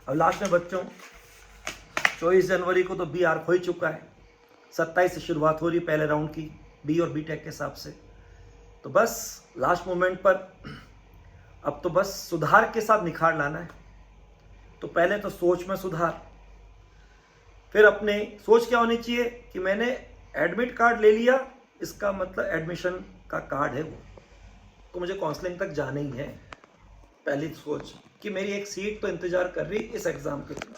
अब लास्ट में बच्चों 24 जनवरी को तो BR हो ही चुका है, 27 से शुरुआत हो रही पहले राउंड की बी और बी टेक के हिसाब से। तो बस लास्ट मोमेंट पर अब तो बस सुधार के साथ निखार लाना है। तो पहले तो सोच में सुधार, फिर अपने सोच क्या होनी चाहिए कि मैंने एडमिट कार्ड ले लिया, इसका मतलब एडमिशन का कार्ड है वो, तो मुझे काउंसलिंग तक जाना ही है। पहली सोच कि मेरी एक सीट तो इंतजार कर रही इस एग्जाम के लिए,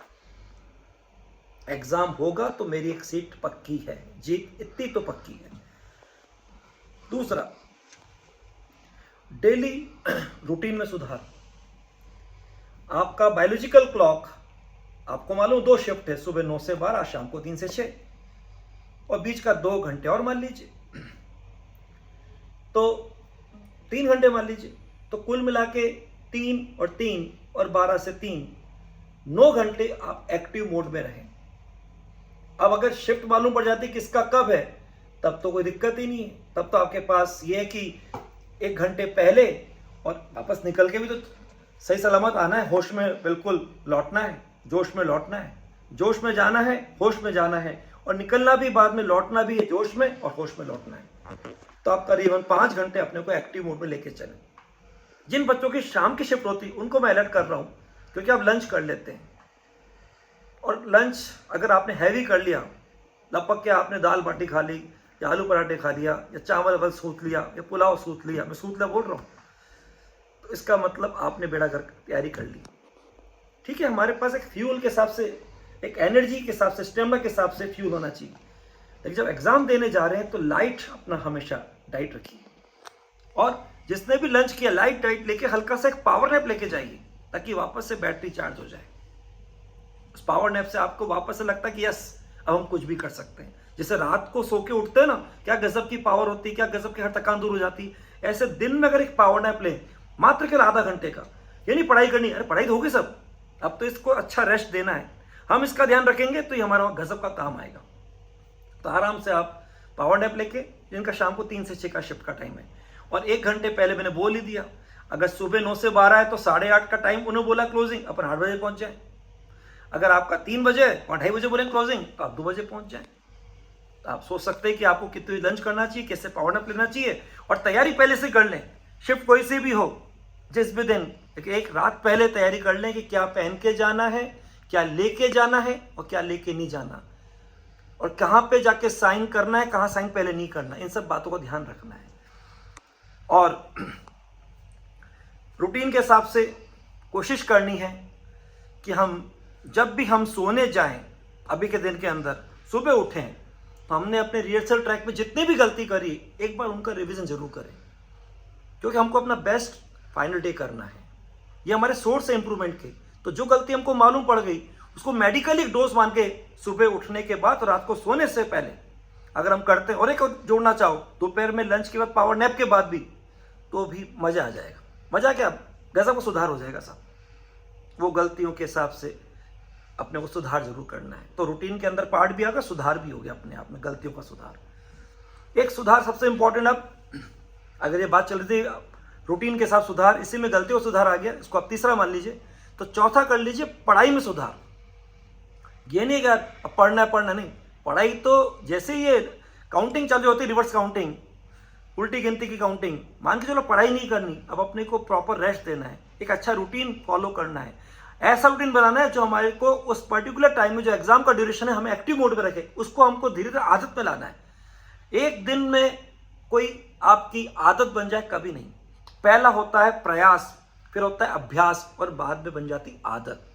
एग्जाम होगा तो मेरी एक सीट पक्की है, जीत इतनी तो पक्की है। दूसरा, डेली रूटीन में सुधार। आपका बायोलॉजिकल क्लॉक, आपको मालूम 2 शिफ्ट है, सुबह 9 से 12, शाम को 3 से 6, और बीच का 2 घंटे और मान लीजिए, तो 3 घंटे मान लीजिए, तो कुल मिला के 3 और 3 और 12 से 3, 9 घंटे आप एक्टिव मोड में रहें। अब अगर शिफ्ट मालूम पड़ जाती किसका कब है, तब तो कोई दिक्कत ही नहीं है, तब तो आपके पास ये है कि 1 घंटे पहले और वापस निकल के भी तो सही सलामत आना है, होश में बिल्कुल लौटना है, जोश में लौटना है, जोश में जाना है, होश में जाना है, और निकलना भी बाद में, लौटना भी है जोश में और होश में लौटना है। तो आप करीबन 5 घंटे अपने को एक्टिव मोड में लेके चलें। जिन बच्चों की शाम की शिफ्ट होती उनको मैं अलर्ट कर रहा हूँ, क्योंकि आप लंच कर लेते हैं, और लंच अगर आपने हैवी कर लिया, लपक के आपने दाल बाटी खा ली या आलू पराठे खा लिया या चावल अवल सूत लिया या पुलाव सूत लिया, मैं सूत लिया बोल रहा हूँ, तो इसका मतलब आपने बेड़ा गर्क तैयारी कर ली। ठीक है, हमारे पास एक फ्यूल के हिसाब से, एक एनर्जी के हिसाब से, स्टेमिना के हिसाब से फ्यूल होना चाहिए। लेकिन जब एग्जाम देने जा रहे हैं तो लाइट अपना हमेशा डाइट रखिए, और जिसने भी लंच किया लाइट डाइट लेके हल्का सा एक पावर नैप लेके जाइए, ताकि वापस से बैटरी चार्ज हो जाए। उस पावर नैप से आपको वापस से लगता है कि यस अब हम कुछ भी कर सकते हैं। जैसे रात को सो के उठते हैं ना, क्या गजब की पावर होती है, क्या गजब की हर थकान दूर हो जाती है। ऐसे दिन में अगर एक पावर नैप लें, मात्र केवल आधा घंटे का, ये नहीं पढ़ाई करनी, अरे पढ़ाई तो होगी सब, अब तो इसको अच्छा रेस्ट देना है, हम इसका ध्यान रखेंगे तो ये हमारा गजब का काम आएगा। तो आराम से आप पावर नैप लेके, जिनका शाम को 3 से 6 का शिफ्ट का टाइम है, और 1 घंटे पहले मैंने बोल ही दिया, अगर सुबह 9 से 12 है तो 8:30 का टाइम उन्होंने बोला क्लोजिंग, अपन 8 बजे पहुंच जाए। अगर आपका 3 बजे और 2:30 बजे बोले क्लोजिंग, तो आप 2 बजे पहुंच जाए। तो आप सोच सकते हैं कि आपको कितनी लंच करना चाहिए, कैसे पावर नैप लेना चाहिए, और तैयारी पहले से कर लें। शिफ्ट कोई सी भी हो, जिस भी दिन एक रात पहले तैयारी कर लें कि क्या पहन के जाना है, क्या लेके जाना है और क्या लेके नहीं जाना, और कहाँ पे जाके साइन करना है, कहाँ साइन पहले नहीं करना, इन सब बातों का ध्यान रखना है। और रूटीन के हिसाब से कोशिश करनी है कि हम जब भी हम सोने जाएं, अभी के दिन के अंदर सुबह उठें, तो हमने अपने रिहर्सल ट्रैक में जितनी भी गलती करी एक बार उनका रिवीजन जरूर करें, क्योंकि हमको अपना बेस्ट फाइनल डे करना है। ये हमारे सोर्स है इंप्रूवमेंट के। तो जो गलती हमको मालूम पड़ गई उसको मेडिकली डोज मान के सुबह उठने के बाद और रात को सोने से पहले अगर हम करते हैं, और एक जोड़ना चाहो दोपहर में लंच के बाद पावर नैप के बाद भी, तो भी मजा आ जाएगा। मजा क्या, गजब का सुधार हो जाएगा सब। वो गलतियों के हिसाब से अपने को सुधार जरूर करना है। तो रूटीन के अंदर पार्ट भी आ गया, सुधार भी हो गया अपने आप में, गलतियों का सुधार। एक सुधार सबसे इंपॉर्टेंट, अब अगर ये बात चल रही थी रूटीन के साथ सुधार, इसी में गलतियों का सुधार आ गया, इसको आप तीसरा मान लीजिए। तो चौथा कर लीजिए पढ़ाई में सुधार। ये नहीं यार अब पढ़ना नहीं, पढ़ाई तो जैसे ये काउंटिंग चालू होती है, रिवर्स काउंटिंग, उल्टी गिनती की काउंटिंग, मान के चलो पढ़ाई नहीं करनी, अब अपने को प्रॉपर रेस्ट देना है, एक अच्छा रूटीन फॉलो करना है, ऐसा रूटीन बनाना है जो हमारे को उस पर्टिकुलर टाइम में जो एग्जाम का ड्यूरेशन है हमें एक्टिव मोड में रखे, उसको हमको धीरे धीरे आदत में लाना है। एक दिन में कोई आपकी आदत बन जाए कभी नहीं, पहला होता है प्रयास, फिर होता है अभ्यास, और बाद में बन जाती आदत।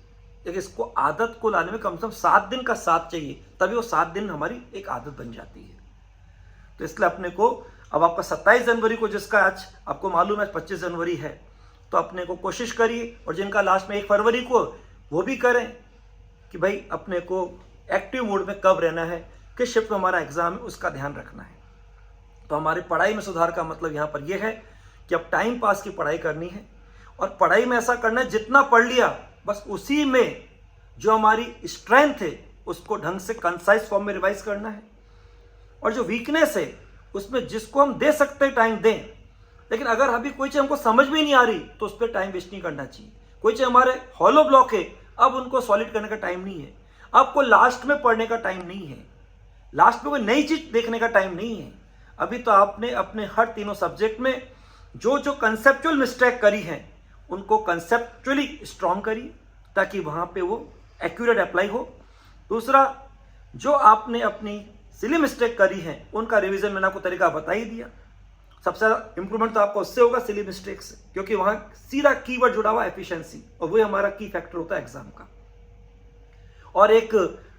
लेकिन इसको आदत को लाने में कम से कम 7 दिन का साथ चाहिए, तभी वो 7 दिन हमारी एक आदत बन जाती है। तो इसलिए अपने को अब आपका 27 जनवरी को, जिसका आज आपको मालूम है 25 जनवरी है, तो अपने को कोशिश करिए, और जिनका लास्ट में 1 फरवरी को, वो भी करें कि भाई अपने को एक्टिव मोड में कब रहना है, किस शिफ्ट में हमारा एग्जाम है, उसका ध्यान रखना है। तो हमारी पढ़ाई में सुधार का मतलब यहाँ पर यह है कि अब टाइम पास की पढ़ाई करनी है, और पढ़ाई में ऐसा करना है जितना पढ़ लिया बस उसी में जो हमारी स्ट्रेंथ है उसको ढंग से कंसाइज फॉर्म में रिवाइज करना है, और जो वीकनेस है उसमें जिसको हम दे सकते हैं टाइम दें। लेकिन अगर अभी कोई चीज़ हमको समझ में नहीं आ रही तो उस पर टाइम वेस्ट नहीं करना चाहिए। कोई चीज़ हमारे हॉलो ब्लॉक है, अब उनको सॉलिड करने का टाइम नहीं है, आपको लास्ट में पढ़ने का टाइम नहीं है, लास्ट में कोई नई चीज देखने का टाइम नहीं है। अभी तो आपने अपने हर तीनों सब्जेक्ट में जो जो कंसेप्चुअल मिस्टेक करी है उनको कंसेप्चुअली स्ट्रॉन्ग करिए ताकि वहां पे वो एक्यूरेट अप्लाई हो। दूसरा, जो आपने अपनी सिली मिस्टेक करी है उनका रिवीजन मैंने आपको तरीका बता ही दिया। सबसे ज़्यादा इंप्रूवमेंट तो आपको उससे होगा सिली मिस्टेक से, क्योंकि वहां सीधा कीवर्ड जुड़ा हुआ एफिशिएंसी, और वही हमारा की फैक्टर होता है एग्जाम का। और एक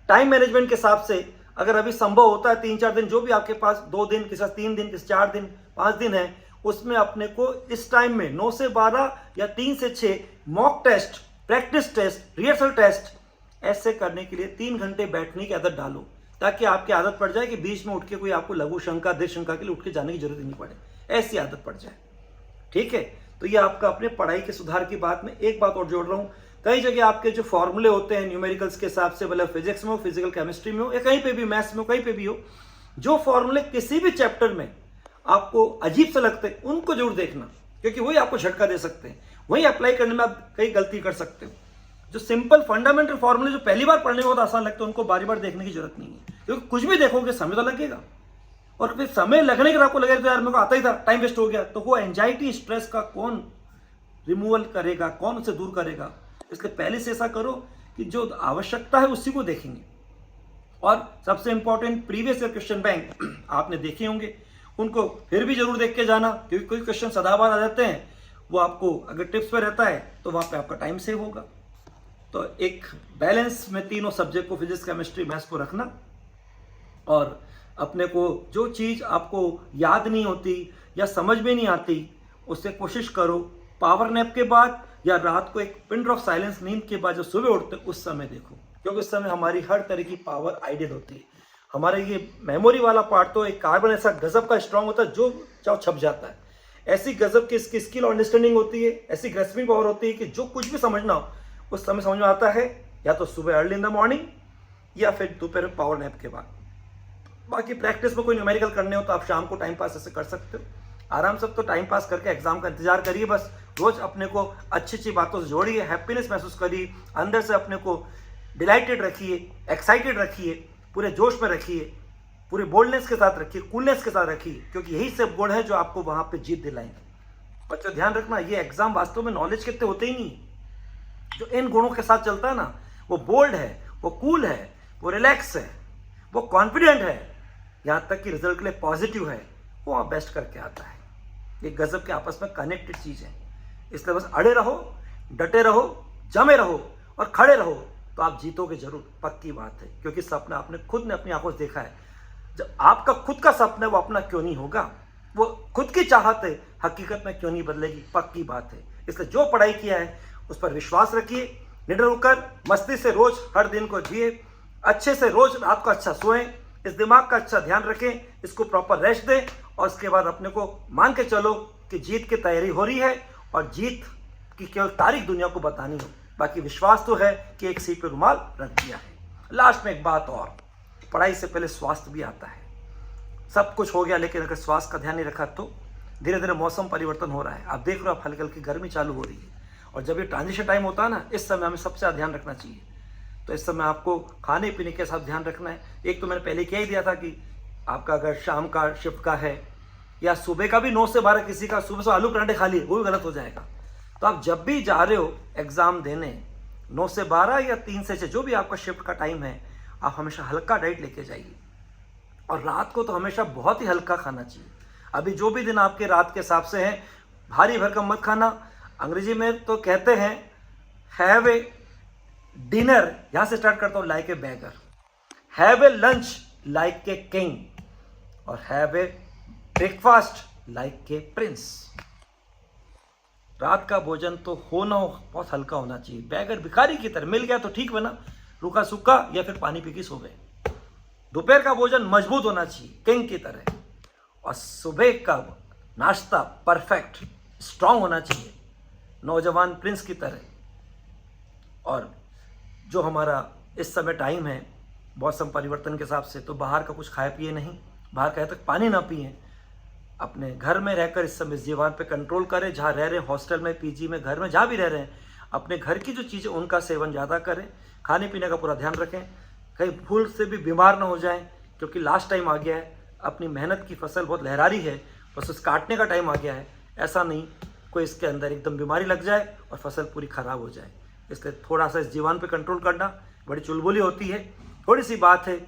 टाइम मैनेजमेंट के हिसाब से अगर अभी संभव होता है 3-4 दिन, जो भी आपके पास 2 दिन, किसी 3 दिन, किसी 4 दिन, 5 दिन है, उसमें अपने को इस टाइम में 9 से 12 या 3 से 6 mock test, practice test, rehearsal test ऐसे करने के लिए 3 घंटे बैठने की आदत डालो, ताकि आपकी आदत पड़ जाए कि बीच में उठ के कोई आपको लघु शंका, दीर्घ शंका के लिए उठ के जाने की जरूरत ही नहीं पड़े, ऐसी आदत पड़ जाए। ठीक है, तो ये आपका अपने पढ़ाई के सुधार की बात में एक बात और जोड़ रहा हूँ। कई जगह आपके जो फॉर्मूले होते हैं न्यूमेरिकल्स के हिसाब से, भले फिजिक्स में हो, फिजिकल केमिस्ट्री में हो, या कहीं पे भी मैथ्स में हो, कहीं पे भी हो, जो फॉर्मूले किसी भी चैप्टर में आपको अजीब से लगते हैं उनको जरूर देखना, क्योंकि वही आपको झटका दे सकते हैं, वही अप्लाई करने में आप कई गलती कर सकते हो। जो सिंपल फंडामेंटल फॉर्मूले जो पहली बार पढ़ने में बहुत आसान लगते हैं उनको बारी बार देखने की जरूरत नहीं है, क्योंकि कुछ भी देखोगे समय तो लगेगा, और फिर समय लगने के बाद आपको लगेगा तो यार मेरे को आता ही था, टाइम वेस्ट हो गया, तो वो एंजाइटी, स्ट्रेस का कौन रिमूवल करेगा, कौन उसे दूर करेगा। इसलिए पहले से ऐसा करो कि जो आवश्यकता है उसी को देखेंगे। और सबसे important, previous year question bank आपने देखे होंगे, उनको फिर भी जरूर देख के जाना, क्योंकि कोई क्वेश्चन सदाबहार आ जाते हैं, वो आपको अगर टिप्स पे रहता है तो वहां पे आपका टाइम सेव होगा। तो एक बैलेंस में तीनों सब्जेक्ट को, फिजिक्स, केमिस्ट्री, मैथ्स को रखना, और अपने को जो चीज़ आपको याद नहीं होती या समझ में नहीं आती उससे कोशिश करो पावर नैप के बाद या रात को एक पिन ड्रॉप साइलेंस नींद के बाद जो सुबह उठते उस समय देखो, क्योंकि उस समय हमारी हर तरह की पावर आइडियल होती है। हमारे ये मेमोरी वाला पार्ट तो एक कार्बन ऐसा गजब का स्ट्रांग होता है जो चाहो छप जाता है। ऐसी गजब की इसकी स्किल और अंडरस्टैंडिंग होती है, ऐसी ग्रेस्पिंग पावर होती है कि जो कुछ भी समझना हो उस समय समझ में आता है, या तो सुबह अर्ली इन द मॉर्निंग या फिर दोपहर पावर नैप के बाद। बाकी प्रैक्टिस में कोई न्यूमेरिकल करने हो तो आप शाम को टाइम पास ऐसे कर सकते हो, आराम से तो टाइम पास करके एग्जाम का इंतजार करिए। बस रोज अपने को अच्छी अच्छी बातों से जोड़िए, हैप्पीनेस महसूस करिए, अंदर से अपने को डिलाइटेड रखिए, एक्साइटेड रखिए, पूरे जोश में रखिए, पूरे बोल्डनेस के साथ रखिए, कूलनेस के साथ रखिए, क्योंकि यही सब गुण है जो आपको वहां पे जीत दिलाएंगे। बच्चों ध्यान रखना, ये एग्जाम वास्तव में नॉलेज के होते ही नहीं, जो इन गुणों के साथ चलता है ना, वो बोल्ड है, वो कूल है, वो रिलैक्स है, वो कॉन्फिडेंट है, यहाँ तक कि रिजल्ट के लिए पॉजिटिव है, वो आप बेस्ट करके आता है। ये गजब के आपस में कनेक्टेड चीज है। इसलिए बस अड़े रहो, डटे रहो, जमे रहो और खड़े रहो, तो आप जीतोगे जरूर, पक्की बात है। क्योंकि सपना आपने खुद ने अपनी आंखों से देखा है, जब आपका खुद का सपना है वो अपना क्यों नहीं होगा, वो खुद की चाहत है हकीकत में क्यों नहीं बदलेगी, पक्की बात है। इसलिए जो पढ़ाई किया है उस पर विश्वास रखिए, निडर होकर मस्ती से रोज हर दिन को जिए, अच्छे से रोज रात को अच्छा सोएं, इस दिमाग का अच्छा ध्यान रखें, इसको प्रॉपर रेस्ट दें, और उसके बाद अपने को मान के चलो कि जीत की तैयारी हो रही है, और जीत की केवल तारीख दुनिया को बतानी हो। बाकी विश्वास तो है कि एक सीट पे रुमाल रख दिया है। लास्ट में एक बात और, पढ़ाई से पहले स्वास्थ्य भी आता है। सब कुछ हो गया लेकिन अगर स्वास्थ्य का ध्यान नहीं रखा तो धीरे धीरे मौसम परिवर्तन हो रहा है, आप देख रहे हो, आप हल्की हल्की गर्मी चालू हो रही है, और जब ये ट्रांजिशन टाइम होता है ना, इस समय हमें सबसे ज़्यादा ध्यान रखना चाहिए। तो इस समय आपको खाने पीने के साथ ध्यान रखना है। एक तो मैंने पहले कह ही दिया था कि आपका अगर शाम का शिफ्ट का है या सुबह का भी 9 से 12, किसी का सुबह से आलू पराठे खा लिए, वो भी गलत हो जाएगा। तो आप जब भी जा रहे हो एग्जाम देने, 9 से 12 या 3 से 6 जो भी आपका शिफ्ट का टाइम है, आप हमेशा हल्का डाइट लेके जाइए, और रात को तो हमेशा बहुत ही हल्का खाना चाहिए। अभी जो भी दिन आपके रात के हिसाब से है, भारी भरकम मत खाना। अंग्रेजी में तो कहते हैं हैव ए डिनर, यहां से स्टार्ट करता हूं, like a beggar, have a lunch like a king, और have a breakfast like a prince. रात का भोजन तो होना हो बहुत हल्का होना चाहिए, बैगर भिखारी की तरह, मिल गया तो ठीक बना, रूखा सूखा या फिर पानी पी के सो गए। दोपहर का भोजन मजबूत होना चाहिए, किंग की तरह, और सुबह का नाश्ता परफेक्ट स्ट्रांग होना चाहिए, नौजवान प्रिंस की तरह। और जो हमारा इस समय टाइम है मौसम परिवर्तन के हिसाब से, तो बाहर का कुछ खाए पिए नहीं, बाहर कहे तक पानी ना पिए, अपने घर में रहकर इस समय जीवन पे कंट्रोल करें। जहाँ रह रहे हैं, हॉस्टल में, पीजी में, घर में, जहाँ भी रह रहे हैं, अपने घर की जो चीज़ें उनका सेवन ज़्यादा करें, खाने पीने का पूरा ध्यान रखें, कहीं भूल से भी बीमार ना हो जाएं, क्योंकि लास्ट टाइम आ गया है, अपनी मेहनत की फसल बहुत लहरा रही है, बस उस काटने का टाइम आ गया है। ऐसा नहीं कोई इसके अंदर एकदम बीमारी लग जाए और फसल पूरी ख़राब हो जाए। इसलिए थोड़ा सा इस जीवन पे कंट्रोल करना, बड़ी चुलबुली होती है, थोड़ी सी बात है,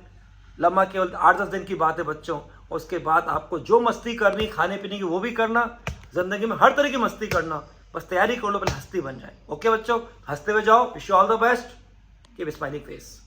लम्बा केवल 8-10 दिन की बात है बच्चों। उसके बाद आपको जो मस्ती करनी खाने पीने की वो भी करना, ज़िंदगी में हर तरह की मस्ती करना, बस तैयारी कर लो, पहले हस्ती बन जाए। ओके बच्चों, हंसते हुए जाओ। Wish you all the best, keep smiling face.